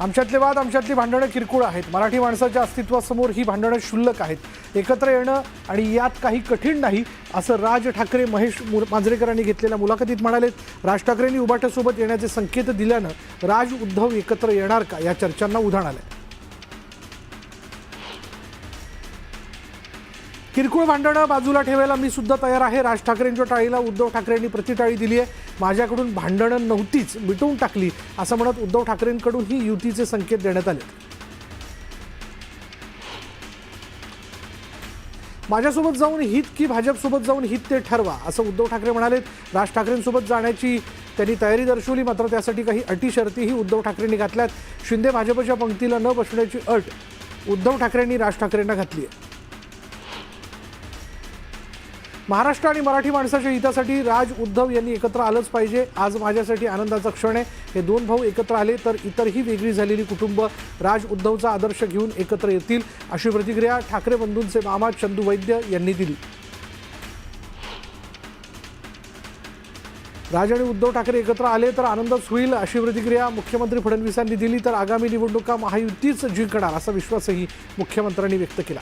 आमच्यातले वाद, आमच्यातली भांडणं किरकोळ आहेत. मराठी माणसाच्या अस्तित्वासमोर ही भांडणं क्षुल्लक आहेत. एकत्र येणं आणि यात काही कठीण नाही, असं राज ठाकरे महेश मांजरेकरांनी घेतलेल्या मुलाखतीत म्हणालेत. राज ठाकरेंनी उभाट्यासोबत येण्याचे संकेत दिल्यानं राज उद्धव एकत्र येणार का या चर्चांना उधाण आलंय. किरकोळ भांडणं बाजूला ठेवायला मी सुद्धा तयार आहे. राज ठाकरेंच्या टाळीला उद्धव ठाकरेंनी प्रतिटाळी दिली आहे. माझ्याकडून भांडणं नव्हतीच, मिटवून टाकली असं म्हणत उद्धव ठाकरेंकडून ही युतीचे संकेत देण्यात आले. माझ्यासोबत जाऊन हित की भाजपसोबत जाऊन हित ते ठरवा असं उद्धव ठाकरे म्हणालेत. राज ठाकरेंसोबत जाण्याची त्यांनी तयारी दर्शवली, मात्र त्यासाठी काही अटी शर्तीही उद्धव ठाकरेंनी घातल्यात. शिंदे भाजपच्या पंक्तीला न बसण्याची अट उद्धव ठाकरेंनी राज ठाकरेंना घातली आहे. महाराष्ट्र आणि मराठी माणसाच्या हितासाठी राज उद्धव यांनी एकत्र आलंच पाहिजे. आज माझ्यासाठी आनंदाचा क्षण आहे. हे दोन भाऊ एकत्र आले तर इतरही वेगळी झालेली कुटुंब राज उद्धवचा आदर्श घेऊन एकत्र येतील, अशी प्रतिक्रिया ठाकरे बंधूंचे मामा चंदू वैद्य यांनी दिली. राज आणि उद्धव ठाकरे एकत्र आले तर आनंदच होईल, अशी प्रतिक्रिया मुख्यमंत्री फडणवीसांनी दिली. तर आगामी निवडणुका महायुतीच जिंकणार असा विश्वासही मुख्यमंत्र्यांनी व्यक्त केला.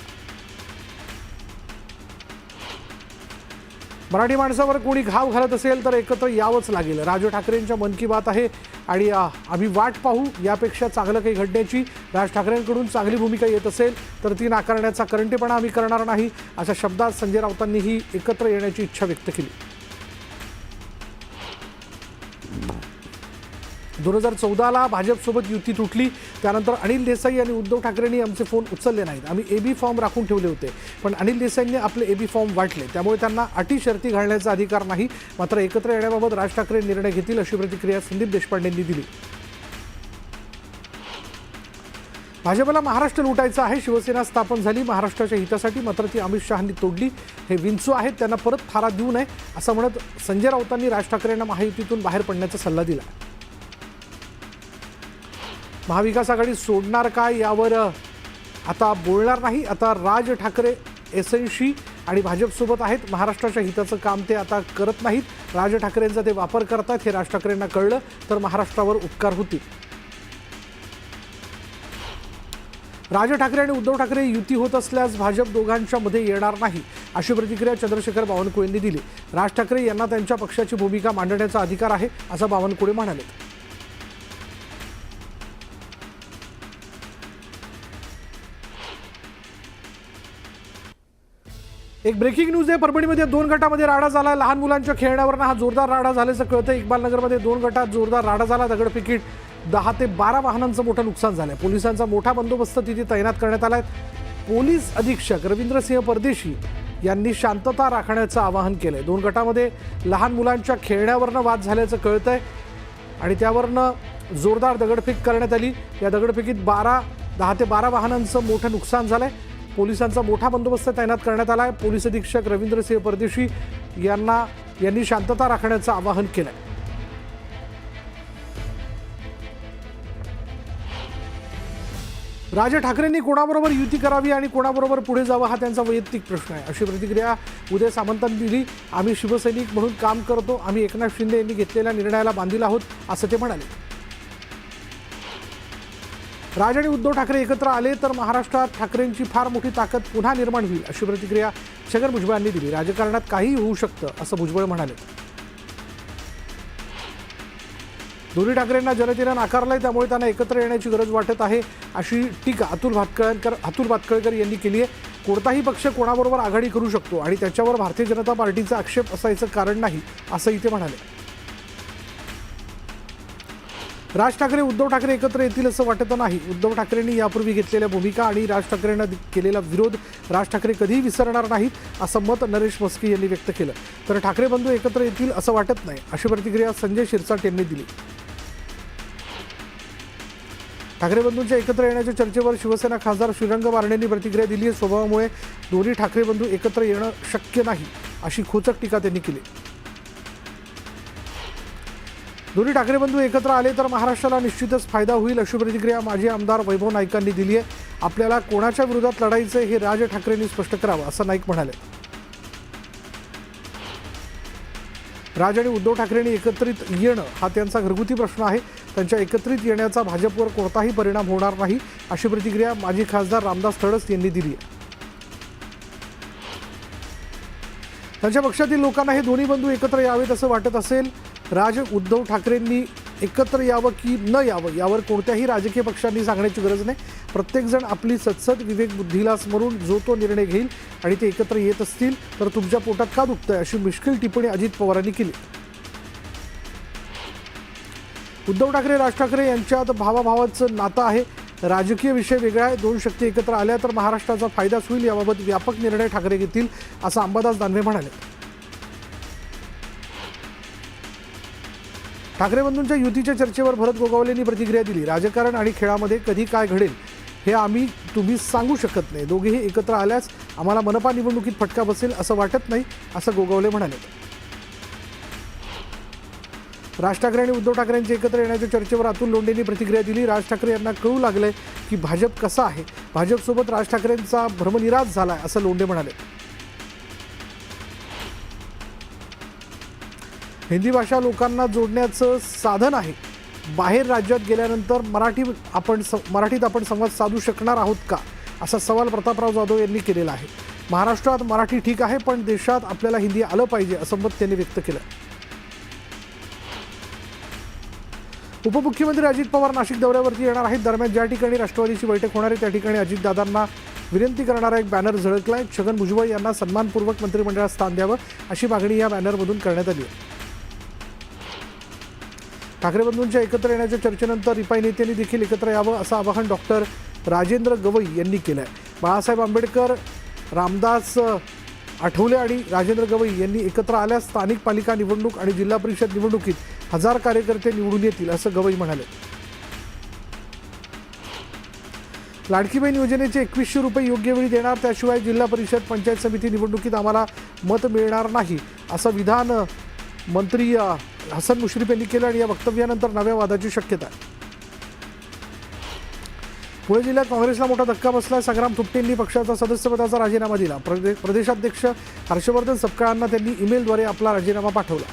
मराठी माणसावर कोणी घाव घालत असेल तर एकत्र यावंच लागेल. राज ठाकरेंच्या मन की बात आहे आणि आम्ही वाट पाहू यापेक्षा चांगलं काही घडण्याची. राज ठाकरेंकडून चांगली भूमिका येत असेल तर ती नाकारण्याचा करंटेपणा आम्ही करणार नाही, अशा शब्दात संजय राऊतांनीही एकत्र येण्याची इच्छा व्यक्त केली. 2014ला भाजपसोबत युती तुटली. त्यानंतर अनिल देसाई आणि उद्धव ठाकरेंनी आमचे फोन उचलले नाहीत. आम्ही एबी फॉर्म राखून ठेवले होते, पण अनिल देसाईंनी आपले एबी फॉर्म वाटले, त्यामुळे त्यांना अटी शर्ती घालण्याचा अधिकार नाही. मात्र एकत्र येण्याबाबत राज ठाकरे निर्णय घेतील, अशी प्रतिक्रिया संदीप देशपांडेंनी दिली. भाजपला महाराष्ट्र लुटायचा आहे. शिवसेना स्थापन झाली महाराष्ट्राच्या हितासाठी, मात्र ती अमित शहांनी तोडली. हे विंचू आहेत, त्यांना परत थारा देऊ नये असं म्हणत संजय राऊतांनी राज ठाकरेंना महायुतीतून बाहेर पडण्याचा सल्ला दिला. महाविकास आघाडी सोडणार काय यावर आता बोलणार नाही. आता राज ठाकरे एसएनशी आणि भाजपसोबत आहेत. महाराष्ट्राच्या हिताचं काम ते आता करत नाहीत. राज ठाकरेंचा ते वापर करतात. हे राज ठाकरेंना कळलं तर महाराष्ट्रावर उपकार होतील. राज ठाकरे आणि उद्धव ठाकरे युती होत असल्यास भाजप दोघांच्या मध्ये येणार नाही, अशी प्रतिक्रिया चंद्रशेखर बावनकुळेंनी दिली. राज ठाकरे यांना त्यांच्या पक्षाची भूमिका मांडण्याचा अधिकार आहे, असं बावनकुळे म्हणाले. एक ब्रेकिंग न्यूज आहे. परभणीमध्ये 2 गटामध्ये राडा झाला. लहान मुलांच्या खेळण्यावरनं हा जोरदार राडा झाल्याचं कळतं. इक्बालनगरमध्ये 2 गटात जोरदार राडा झाला. दगडफेकीत 10 ते 12 वाहनांचं मोठं नुकसान झालंय. पोलिसांचा मोठा बंदोबस्त तिथे तैनात करण्यात आलाय. पोलीस अधीक्षक रवींद्रसिंह परदेशी यांनी शांतता राखण्याचं आवाहन केलंय. 2 गटामध्ये लहान मुलांच्या खेळण्यावरनं वाद झाल्याचं कळतंय आणि त्यावरनं जोरदार दगडफेक करण्यात आली. या दगडफेकीत 10 ते 12 वाहनांचं मोठं नुकसान झालंय. पोलिसांचा मोठा बंदोबस्त तैनात करण्यात आला आहे. पोलीस अधीक्षक रवींद्रसिंह परदेशी यांनी शांतता राखण्याचं आवाहन केलंय. राज ठाकरेंनी कोणाबरोबर युती करावी आणि कोणाबरोबर पुढे जावं हा त्यांचा वैयक्तिक प्रश्न आहे, अशी प्रतिक्रिया उदय सामंतांनी दिली. आम्ही शिवसैनिक म्हणून काम करतो. आम्ही एकनाथ शिंदे यांनी घेतलेल्या निर्णयाला बांधील आहोत, असं ते म्हणाले. राज आणि उद्धव ठाकरे एकत्र आले तर महाराष्ट्रात ठाकरेंची फार मोठी ताकद पुन्हा निर्माण होईल, अशी प्रतिक्रिया छगन भुजबळांनी दिली. राजकारणात काहीही होऊ शकतं, असं भुजबळ म्हणाले. दोन्ही ठाकरेंना जनतेनं नाकारलंय, त्यामुळे त्यांना एकत्र येण्याची गरज वाटत आहे, अशी टीका अतुल भातखळकर यांनी केली आहे. कोणताही पक्ष कोणाबरोबर आघाडी करू शकतो आणि त्याच्यावर भारतीय जनता पार्टीचा आक्षेप असायचं कारण नाही, असंही ते म्हणाले. राज ठाकरे उद्धव ठाकरे एकत्र येतील असं वाटत नाही. उद्धव ठाकरेंनी यापूर्वी घेतलेल्या भूमिका आणि राज ठाकरेंना केलेला विरोध राज ठाकरे कधीही विसरणार नाहीत, असं मत नरेश मस्के यांनी व्यक्त केलं. तर ठाकरे बंधू एकत्र येतील असं वाटत नाही, अशी प्रतिक्रिया संजय शिरसाट यांनी दिली. ठाकरे बंधूंच्या एकत्र येण्याच्या चर्चेवर शिवसेना खासदार श्रीरंग बारणेंनी प्रतिक्रिया दिली आहे. स्वभावामुळे दोन्ही ठाकरे बंधू एकत्र येणं शक्य नाही, अशी खोचक टीका त्यांनी केली. दोन्ही ठाकरे बंधू एकत्र आले तर महाराष्ट्राला निश्चितच फायदा होईल, अशी प्रतिक्रिया माजी आमदार वैभव नाईकांनी दिली आहे. आपल्याला कोणाच्या विरोधात लढायचं हे राज ठाकरेंनी स्पष्ट करावं, असं नाईक म्हणाले. राज आणि उद्धव ठाकरेंनी एकत्रित येणं हा त्यांचा घरगुती प्रश्न आहे. त्यांच्या एकत्रित येण्याचा भाजपवर कोणताही परिणाम होणार नाही, अशी प्रतिक्रिया माजी खासदार रामदास तडस यांनी दिली आहे. त्यांच्या पक्षातील लोकांना हे दोन्ही बंधू एकत्र यावेत असं वाटत असेल. राज उद्धव ठाकरेंनी एकत्र यावं की न यावं यावर कोणत्याही राजकीय पक्षांनी सांगण्याची गरज नाही. प्रत्येकजण आपली सत्सद विवेक बुद्धीला स्मरून जो तो निर्णय घेईल आणि ते एकत्र येत असतील तर तुमच्या पोटात का दुखतंय, अशी मिश्किल टिप्पणी अजित पवारांनी केली. उद्धव ठाकरे राज ठाकरे यांच्यात भावाभावाचं नातं आहे. राजकीय विषय वेगळा आहे. दोन शक्ती एकत्र आल्या तर महाराष्ट्राचा फायदाच होईल. याबाबत व्यापक निर्णय ठाकरे घेतील, असं अंबादास दानवे म्हणाले. ठाकरे बंधूंच्या युतीच्या चर्चेवर भरत गोगावलेंनी प्रतिक्रिया दिली. राजकारण आणि खेळामध्ये कधी काय घडेल हे तुम्ही सांगू शकत नाही. दोघेही एकत्र आल्यास आम्हाला मनपा निवडणुकीत फटका बसेल असं वाटत नाही, असं गोगावले म्हणाले. राज ठाकरे आणि उद्धव ठाकरेंचे एकत्र येण्याच्या चर्चेवर अतुल लोंढेंनी प्रतिक्रिया दिली. राज ठाकरे यांना कळू लागलंय की भाजप कसा आहे. भाजपसोबत राज ठाकरेंचा भ्रमनिरास झालाय, असं लोंढे म्हणाले. हिंदी भाषा लोकांना जोडण्याचं साधन आहे. बाहेर राज्यात गेल्यानंतर मराठीत आपण संवाद साधू शकणार आहोत का, असा सवाल प्रतापराव जाधव यांनी केलेला आहे. महाराष्ट्रात मराठी ठीक आहे, पण देशात आपल्याला हिंदी आलं पाहिजे, असं मत त्यांनी व्यक्त केलं. उपमुख्यमंत्री अजित पवार नाशिक दौऱ्यावरती येणार आहेत. दरम्यान ज्या ठिकाणी राष्ट्रवादीची बैठक होणार आहे त्या ठिकाणी अजितदादांना विनंती करणारा एक बॅनर झळकलाय. छगन भुजबळ यांना सन्मानपूर्वक मंत्रिमंडळात स्थान द्यावं, अशी मागणी या बॅनरमधून करण्यात आली आहे. ठाकरे बंधूंच्या एकत्र येण्याच्या चर्चेनंतर रिपाई नेत्यांनी देखील एकत्र यावं, असं आवाहन डॉक्टर राजेंद्र गवई यांनी केलं आहे. बाळासाहेब आंबेडकर, रामदास आठवले आणि राजेंद्र गवई यांनी एकत्र आल्यास स्थानिक पालिका निवडणूक आणि जिल्हा परिषद निवडणुकीत 1000 कार्यकर्ते निवडून येतील, असं गवई म्हणाले. लाडकी बहीण योजनेचे 2100 रुपये योग्य वेळी देणार, त्याशिवाय जिल्हा परिषद पंचायत समिती निवडणुकीत आम्हाला मत मिळणार नाही, असं विधान मंत्री हसन मुश्रीफ यांनी केलं आणि या वक्तव्यानंतर नव्या वादाची शक्यता आहे. पुणे जिल्ह्यात काँग्रेसला मोठा धक्का बसला. संग्राम थुपटेंनी पक्षाचा सदस्यपदाचा राजीनामा दिला. प्रदेशाध्यक्ष हर्षवर्धन सपकाळांना त्यांनी ईमेलद्वारे आपला राजीनामा पाठवला.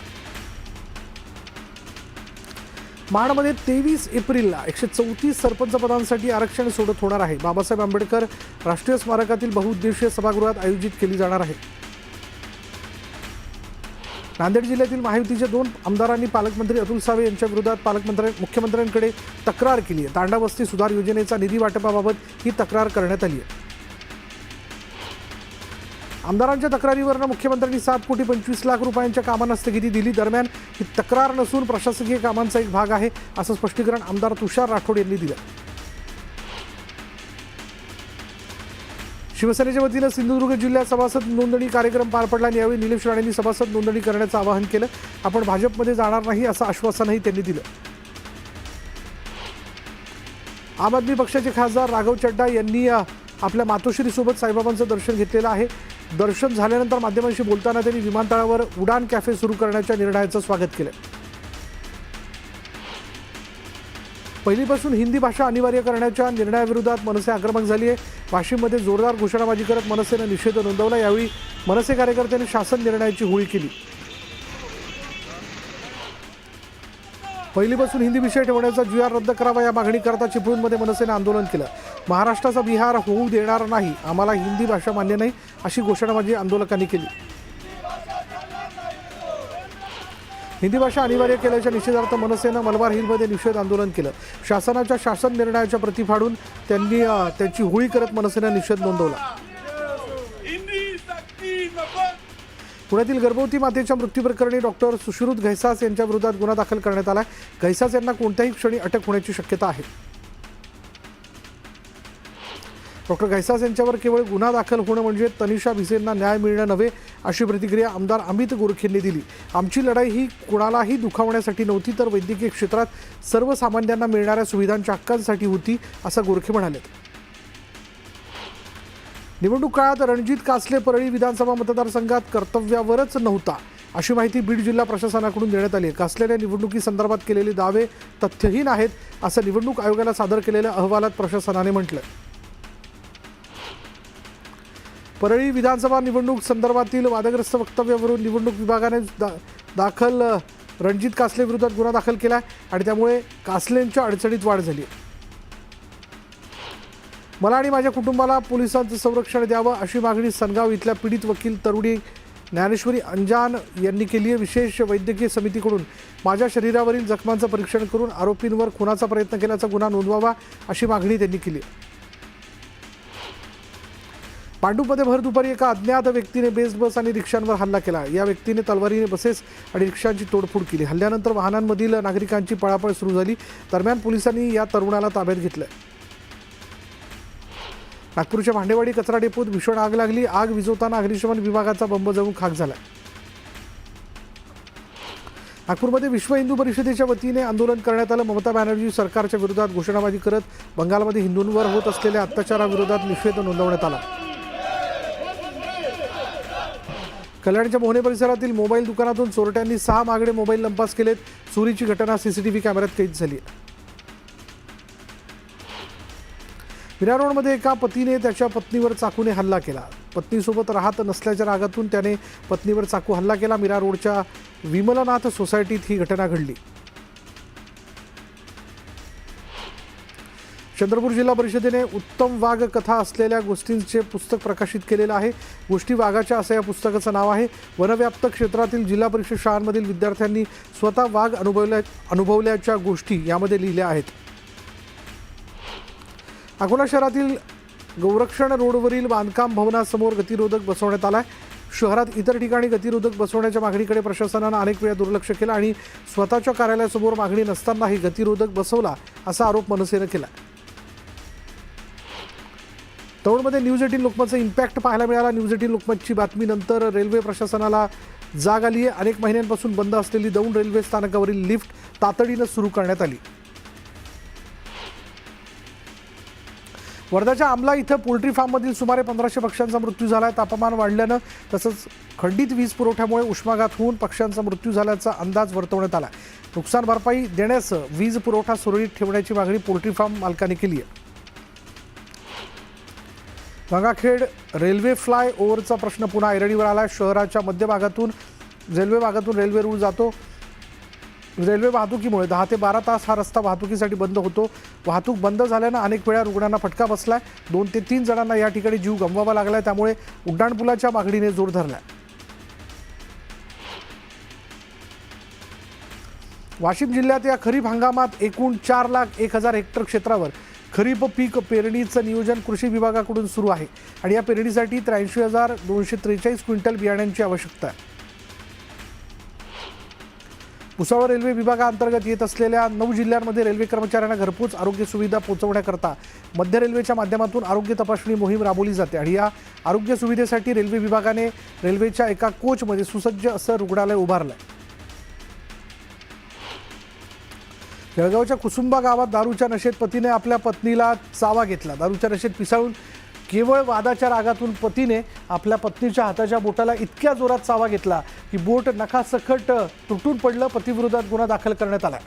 महाडमध्ये 23 एप्रिलला 134 सरपंच पदांसाठी आरक्षण सोडत होणार आहे. बाबासाहेब आंबेडकर राष्ट्रीय स्मारकातील बहुउद्देशीय सभागृहात आयोजित केली जाणार आहे. नांदेड जिल्ह्यातील महायुतीच्या 2 आमदारांनी पालकमंत्री अतुल सावे यांच्या विरोधात मुख्यमंत्र्यांकडे तक्रार केली आहे. तांडा वस्ती सुधार योजनेचा निधी वाटपाबाबत ही तक्रार करण्यात आली आहे. आमदारांच्या तक्रारीवरून मुख्यमंत्र्यांनी 7,25,00,000 रुपयांच्या कामांना स्थगिती दिली. दरम्यान ही तक्रार नसून प्रशासकीय कामांचा एक भाग आहे, असं स्पष्टीकरण आमदार तुषार राठोड यांनी दिलं. शिवसेनेच्या वतीनं सिंधुदुर्ग जिल्ह्यात सभासद नोंदणी कार्यक्रम पार पडला. यावेळी निलेश राणेंनी सभासद नोंदणी करण्याचं आवाहन केलं. आपण भाजपमध्ये जाणार नाही, असं आश्वासनही त्यांनी दिलं. आम आदमी पक्षाचे खासदार राघव चड्डा यांनी आपल्या मातोश्रीसोबत साईबाबांचं दर्शन घेतलेलं आहे. दर्शन झाल्यानंतर माध्यमांशी बोलताना त्यांनी विमानतळावर उडान कॅफे सुरू करण्याच्या निर्णयाचं स्वागत केलं. पहिलीपासून हिंदी भाषा अनिवार्य करण्याच्या निर्णयाविरोधात मनसे आक्रमक झाली आहे. वाशिममध्ये जोरदार घोषणाबाजी करत मनसेनं निषेध नोंदवला. यावेळी मनसे कार्यकर्त्यांनी शासन निर्णयाची होळी केली. पहिलीपासून हिंदी विषय ठेवण्याचा GR रद्द करावा या मागणीकरता चिपळूणमध्ये मनसेनं आंदोलन केलं. महाराष्ट्राचा बिहार होऊ देणार नाही, आम्हाला हिंदी भाषा मान्य नाही, अशी घोषणाबाजी आंदोलकांनी केली. हिंदी भाषा अनिवार्य केल्याच्या निषेधार्थ मनसेनं मलबार हिलमध्ये निषेध आंदोलन केलं. शासनाच्या शासन निर्णयाच्या प्रती फाडून त्यांनी त्याची होळी करत मनसेनं निषेध नोंदवला. पुण्यातील गर्भवती मातेच्या मृत्यू प्रकरणी डॉक्टर सुश्रुत घैसास यांच्या विरोधात गुन्हा दाखल करण्यात आला. घैसास यांना कोणत्याही क्षणी अटक होण्याची शक्यता आहे. डॉक्टर घैसास यांच्यावर केवळ गुन्हा दाखल होणं म्हणजे तनिषा भिसेंना न्याय मिळणं नव्हे, अशी प्रतिक्रिया आमदार अमित गोरखेंनी दिली. आमची लढाई ही कुणालाही दुखावण्यासाठी नव्हती, तर वैद्यकीय क्षेत्रात सर्वसामान्यांना मिळणाऱ्या सुविधांच्या हक्कांसाठी होती, असं गोरखे म्हणाले. निवडणूक काळात रणजित कासले परळी विधानसभा मतदारसंघात कर्तव्यावरच नव्हता, अशी माहिती बीड जिल्हा प्रशासनाकडून देण्यात आली आहे. कासलेने निवडणुकीसंदर्भात केलेले दावे तथ्यहीन आहेत, असं निवडणूक आयोगाला सादर केलेल्या अहवालात प्रशासनाने म्हटलं. परळी विधानसभा निवडणूक संदर्भातील वादग्रस्त वक्तव्यावरून निवडणूक विभागाने दाखल रणजित कासले विरोधात गुन्हा दाखल केला आणि त्यामुळे कासलेंच्या अडचणीत वाढ झाली. मला आणि माझ्या कुटुंबाला पोलिसांचं संरक्षण द्यावं अशी मागणी सनगाव इथल्या पीडित वकील तरुणी ज्ञानेश्वरी अंजान यांनी केली आहे. विशेष वैद्यकीय समितीकडून माझ्या शरीरावरील जखमांचं परीक्षण करून आरोपींवर खुनाचा प्रयत्न केल्याचा गुन्हा नोंदवावा अशी मागणी त्यांनी केली. पांडुपमध्ये भर दुपारी एका अज्ञात व्यक्तीने बेस्ट बस आणि रिक्षांवर हल्ला केला. या व्यक्तीने तलवारीने बसेस आणि रिक्षांची तोडफोड केली. हल्ल्यानंतर वाहनांमधील नागरिकांची पळापळ सुरू झाली. दरम्यान पोलिसांनी या तरुणाला ताब्यात घेतलं. नागपूरच्या भांडेवाडी कचरा डेपोत भीषण आग लागली. आग विझवताना अग्निशमन विभागाचा बंब जळून खाक झाला. नागपूरमध्ये विश्व हिंदू परिषदेच्या वतीने आंदोलन करण्यात आलं. ममता बॅनर्जी सरकारच्या विरोधात घोषणाबाजी करत बंगालमध्ये हिंदूंवर होत असलेल्या अत्याचाराविरोधात निषेध नोंदवण्यात आला. कल्याणच्या मोहने परिसरातील मोबाईल दुकानातून चोरट्यांनी 6 महागडे मोबाईल लंपास केलेत. चोरीची घटना सीसीटीव्ही कॅमेऱ्यात कैद झाली. मीरा रोडमध्ये एका पतीने त्याच्या पत्नीवर चाकूने हल्ला केला. पत्नीसोबत राहत नसल्याच्या रागातून त्याने पत्नीवर चाकू हल्ला केला. मीरा रोडच्या विमलनाथ सोसायटीत ही घटना घडली. चंद्रपूर जिल्हा परिषदेने उत्तम वाघ कथा असलेल्या गोष्टींचे पुस्तक प्रकाशित केलेलं आहे. गोष्टी वाघाच्या असं या पुस्तकाचं नाव आहे. वनव्याप्त क्षेत्रातील जिल्हा परिषद शाळांमधील विद्यार्थ्यांनी स्वतः वाघ अनुभवल्याच्या गोष्टी यामध्ये लिहिल्या आहेत. अकोला शहरातील गौरक्षण रोडवरील बांधकाम भवनासमोर गतिरोधक बसवण्यात आला आहे. शहरात इतर ठिकाणी गतिरोधक बसवण्याच्या मागणीकडे प्रशासनानं अनेक वेळा दुर्लक्ष केलं आणि स्वतःच्या कार्यालयासमोर मागणी नसतानाही गतिरोधक बसवला असा आरोप मनसेनं केला. दौंडमध्ये न्यूज 18 लोकमतचा इम्पॅक्ट पाहायला मिळाला. न्यूज 18 लोकमतची बातमीनंतर रेल्वे प्रशासनाला जाग आली आहे. अनेक महिन्यांपासून बंद असलेली दौंड रेल्वे स्थानकावरील लिफ्ट तातडीनं सुरू करण्यात आली. वर्ध्याच्या आमला इथं पोल्ट्री फार्ममधील सुमारे 1500 पक्ष्यांचा मृत्यू झाला आहे. तापमान वाढल्यानं तसंच खंडित वीज पुरवठ्यामुळे उष्माघात होऊन पक्ष्यांचा मृत्यू झाल्याचा अंदाज वर्तवण्यात आला. नुकसान भरपाई देण्यासह वीज पुरवठा सुरळीत ठेवण्याची मागणी पोल्ट्री फार्म मालकांनी केली आहे. गंगाखेड रेल्वे फ्लाय ओव्हरचा प्रश्न पुन्हा ऐरणीवर आला. शहराच्या मध्यभागातून रेल्वे रूळ जातो. रेल्वे वाहतुकीमुळे 10 ते 12 तास हा रस्ता वाहतुकीसाठी बंद होतो. वाहतूक बंद झाल्यानं अनेक वेळा रुग्णांना फटका बसलाय. 2 ते 3 जणांना या ठिकाणी जीव गमवावा लागलाय. त्यामुळे उड्डाणपुलाच्या मागणीने जोर धरलाय. वाशिम जिल्ह्यात या खरीप हंगामात एकूण 4,01,000 हेक्टर क्षेत्रावर खरीप पीक पेरणीचं नियोजन कृषी विभागाकडून सुरू आहे आणि या पेरणीसाठी 83,243 क्विंटल बियाण्यांची आवश्यकता आहे. भुसावळ रेल्वे विभागाअंतर्गत येत असलेल्या 9 जिल्ह्यांमध्ये रेल्वे कर्मचाऱ्यांना घरपोच आरोग्य सुविधा पोहोचवण्याकरता मध्य रेल्वेच्या माध्यमातून आरोग्य तपासणी मोहीम राबवली जाते आणि या आरोग्य सुविधेसाठी रेल्वे विभागाने रेल्वेच्या एका कोचमध्ये सुसज्ज असं रुग्णालय उभारलं आहे. जळगावच्या कुसुंबा गावात दारूच्या नशेत पतीने आपल्या पत्नीला चावा घेतला. दारूच्या नशेत पिसाळून केवळ वादाच्या रागातून पतीने आपल्या पत्नीच्या हाताच्या बोटाला इतक्या जोरात चावा घेतला की बोट नखासकट तुटून पडलं. पतीविरोधात गुन्हा दाखल करण्यात आला.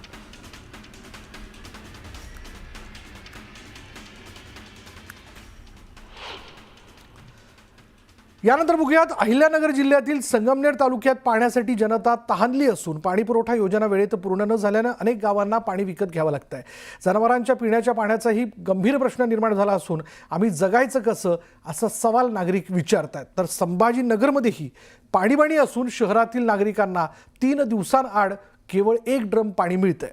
यानंतर बघूयात अहिल्यानगर जिल्ह्यातील संगमनेर तालुक्यात पाण्यासाठी जनता तहानली असून पाणी पुरवठा योजना वेळेत पूर्ण न झाल्यानं अनेक गावांना पाणी विकत घ्यावं लागत आहे. जनावरांच्या पिण्याच्या पाण्याचाही गंभीर प्रश्न निर्माण झाला असून आम्ही जगायचं कसं असा सवाल नागरिक विचारतात. तर संभाजीनगरमध्येही पाणीबाणी असून शहरातील नागरिकांना 3 दिवसांआड केवळ 1 ड्रम पाणी मिळतंय.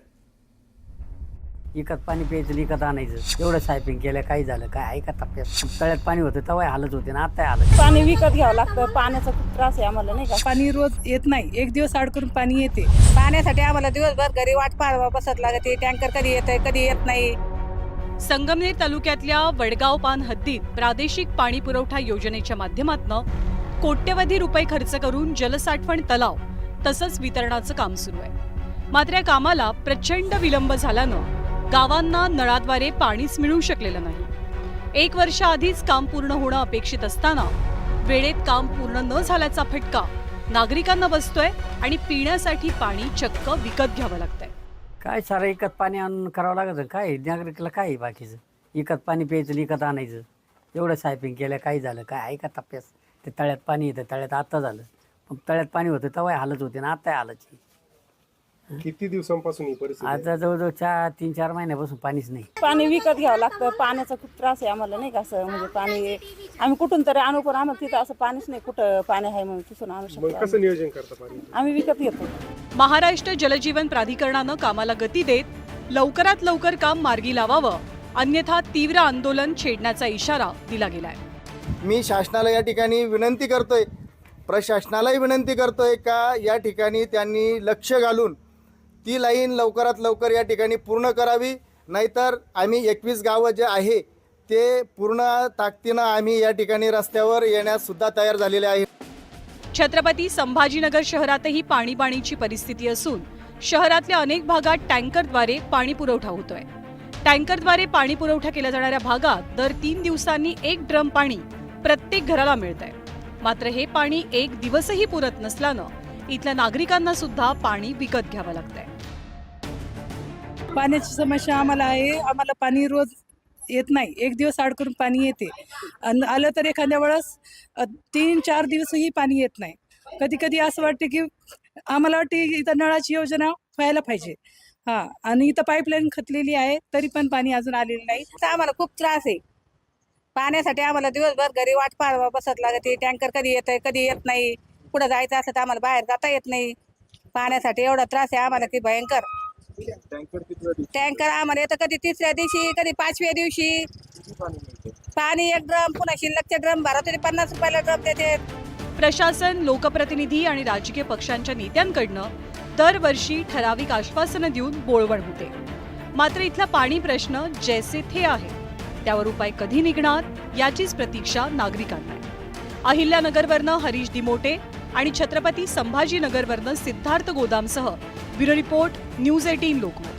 विकत पाणी प्यायचं विकत आणायचं एवढं सायपिंग केलं काही झालं काय आहे का टप्प्यात तळ्यात पाणी होतं तेव्हा हालत होते ना आता हालत. पाणी विकत घ्यावं लागतं. पाण्याचा खूप त्रास आहे आम्हाला नाही का. पाणी रोज येत नाही. 1 दिवस आड करून पाणी येते. पाण्यासाठी आम्हाला दिवसभर घरी वाट पाहावं बसत लागते. टँकर कधी येतंय कधी येत नाही. संगमनेर तालुक्यातल्या वडगाव-पान हद्दीत प्रादेशिक पाणी पुरवठा योजनेच्या माध्यमातून कोट्यवधी रुपये खर्च करून जलसाठवण तलाव तसंच वितरणाचं काम सुरू आहे. मात्र या कामाला प्रचंड विलंब झाल्यानं गावांना नळाद्वारे पाणीच मिळू शकलेलं नाही. 1 वर्ष आधीच काम पूर्ण होणं अपेक्षित असताना वेळेत काम पूर्ण न झाल्याचा फटका नागरिकांना बसतोय आणि पिण्यासाठी पाणी चक्क विकत घ्यावं लागतंय. काय सारं विकत पाणी आणून करावं लागतं. काय नागरिकला काय बाकीचं विकत पाणी प्यायचं विकत आणायचं एवढं सायपिंग केलं काही झालं काय आहे का टप्प्यात. ते तळ्यात पाणी येतं तळ्यात आता झालं मग तळ्यात पाणी होतं तेव्हा हालत होते ना आता हालत आहे. किती दिवसांपासून ही परिस्थिती आहे? आता जवळजवळ 3-4 महिन्यापासून पाणीच नाही. पाणी विकत घ्यावं लागतं. पाण्याचा खूप त्रास आहे आम्हाला, नाही का? असं म्हणजे पाणी आम्ही कुठून तरी आणू, पण आम्हाला तिथं असं पाणीच नाही. कुठं पाणी आहे म्हणून तिथून आणू मग शकतो कसं नियोजन करता पाणी? आम्ही विकत घेतो. महाराष्ट्र जलजीवन प्राधिकरणानं कामाला गती देत लवकरात लवकर काम मार्गी लावावं, अन्यथा तीव्र आंदोलन छेडण्याचा इशारा दिला गेलाय. मी शासनाला या ठिकाणी विनंती करतोय, प्रशासनालाही विनंती करतोय का या ठिकाणी त्यांनी लक्ष घालून ती लाईन लवकरात लवकर या ठिकाणी पूर्ण करावी. नाहीतर आम्ही 21 गावं जे आहे ते पूर्ण ताकदीनं आम्ही या ठिकाणी रस्त्यावर येण्यास सुद्धा तयार झालेले आहे. छत्रपती संभाजीनगर शहरातही पाणीची परिस्थिती असून शहरातल्या अनेक भागात टँकरद्वारे पाणी पुरवठा होतोय. टँकरद्वारे पाणी पुरवठा केल्या जाणाऱ्या भागात दर 3 दिवसांनी 1 ड्रम पाणी प्रत्येक घराला मिळतंय. मात्र हे पाणी 1 दिवसही पुरत नसल्यानं इथल्या नागरिकांना सुद्धा पाणी विकत घ्यावं लागतंय. पाण्याची समस्या आम्हाला आहे. आम्हाला पाणी रोज येत नाही. एक दिवस आड करून पाणी येते. आणि आलं तर एखाद्या वेळेस 3-4 दिवसही पाणी येत नाही. कधी कधी असं वाटते की आम्हाला वाटते इथं नळाची योजना व्हायला पाहिजे. हां, आणि इथं पाईपलाईन खतलेली आहे तरी पण पाणी अजून आलेलं नाही. तर आम्हाला खूप त्रास आहे. पाण्यासाठी आम्हाला दिवसभर घरी वाट पाहावं बसत लागते. टँकर कधी येतंय कधी येत नाही. कुठं जायचं असं तर आम्हाला बाहेर जाता येत नाही. पाण्यासाठी एवढा त्रास आहे आम्हाला की भयंकर. टँकर आम्हाला येतं कधी 3ऱ्या दिवशी कधी 5व्या दिवशी. पाणी 1 ड्रम, पुन्हा शिल्लकचे ड्रम भरा तरी 50 रुपयाला ड्रम देते. प्रशासन, लोकप्रतिनिधी आणि राजकीय पक्षांच्या नेत्यांकडनं दरवर्षी ठराविक आश्वासनं देऊन बोळवण होते. मात्र इथला पाणी प्रश्न जैसे थे आहे. त्यावर उपाय कधी निघणार याचीच प्रतीक्षा नागरिकांना आहे. अहिल्यानगरवरनं हरीश दिमोटे आणि छत्रपती संभाजीनगरवरनं सिद्धार्थ गोदामसह ब्युरो रिपोर्ट, न्यूज 18 लोकमत.